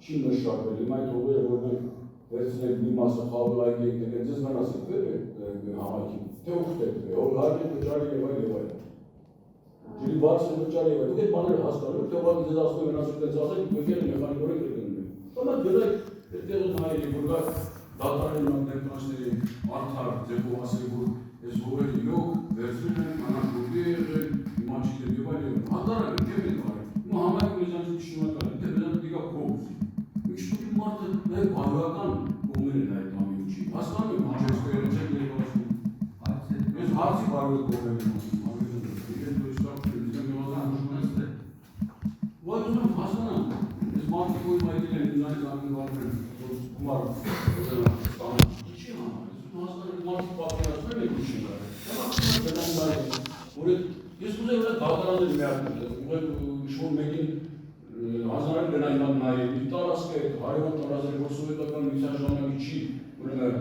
Չի մշակվել, հիմա այդ հողերը, որ մենք վերցնենք մի մասը խավրայքի եք տեղ, ձեզ մնասեք վեր է համայքին, թե ուխտեք է, հոր հարկ է վճարի և այլ և այլ։ Ջրի բարձ է վճարի և այլ, դուք այդ բաները հասկանում, թե ուղղակի ձեզ ասում են ասում տենց ասեք, եկել է մեխանիկորեն կրկնում են։ Ոմատ գրեք, այդտեղում հայերի, որ կա դատարանի ներկայացների արդար ձևով ասեք, որ այս հողերը իրոք վերցնում են, կանանց հողի եղել, հիմա չգիտեմ և այլ և այլ։ Հատարակը չեմ են բարել, հիմա համայնքը մեզանից շնորհակալ է, թե մեզանից դիկա փողոց։ Ինչ-որ մարդը նաև բարոյական կողմեր են այդ ամեն ինչի։ Հասկանում եմ հաջորդները չեք ներկայացնում։ Ես հարցի բարոյական կողմեր եմ ասում։ Ես մարդիկ որ մայթել են ինձանից ամեն բարդ են, որ գումար ստանում։ Ինչի համար, ես մարդիկ պատկերացնում եմ ինչ են կարել։ Ես ուզեի որ դատարաններ միացնել, ինչ-որ մեկին Հազարային գնայնան նայել, մի տարասկ է, հարևան տարազել, որ սովետական միության ժամանակի չի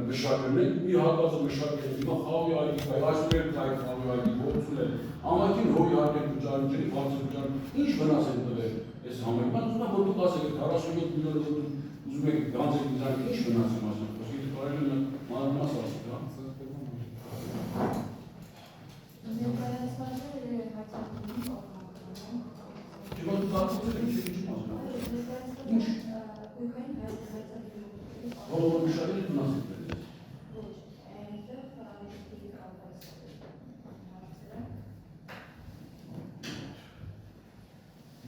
մշակել ենք, մի հատվածը մշակել ենք, հիմա խավի այգի կայ, այսուր էլ կայ խավի այգի, գործում է, ամակին հողի արդեն վճարում, ջրի բարձր վճարում, ինչ վնաս են տվել այս համակին, ման ուզում եմ, որ դուք ասեք, 47 միլիոն որ դուք ուզում եք գանձեք իզարեք, ինչ վնաս եմ ասում, խոսք եթե կարելի է մանրամաս ասեք, հա։ Չգոտ դարձել եք, ինչ մասնա։ Ինչ։ Հողը մշակել եք վնասեք բերել։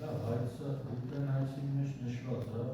Լավ, հայցը ուկրան հայցի մեջ նշված է,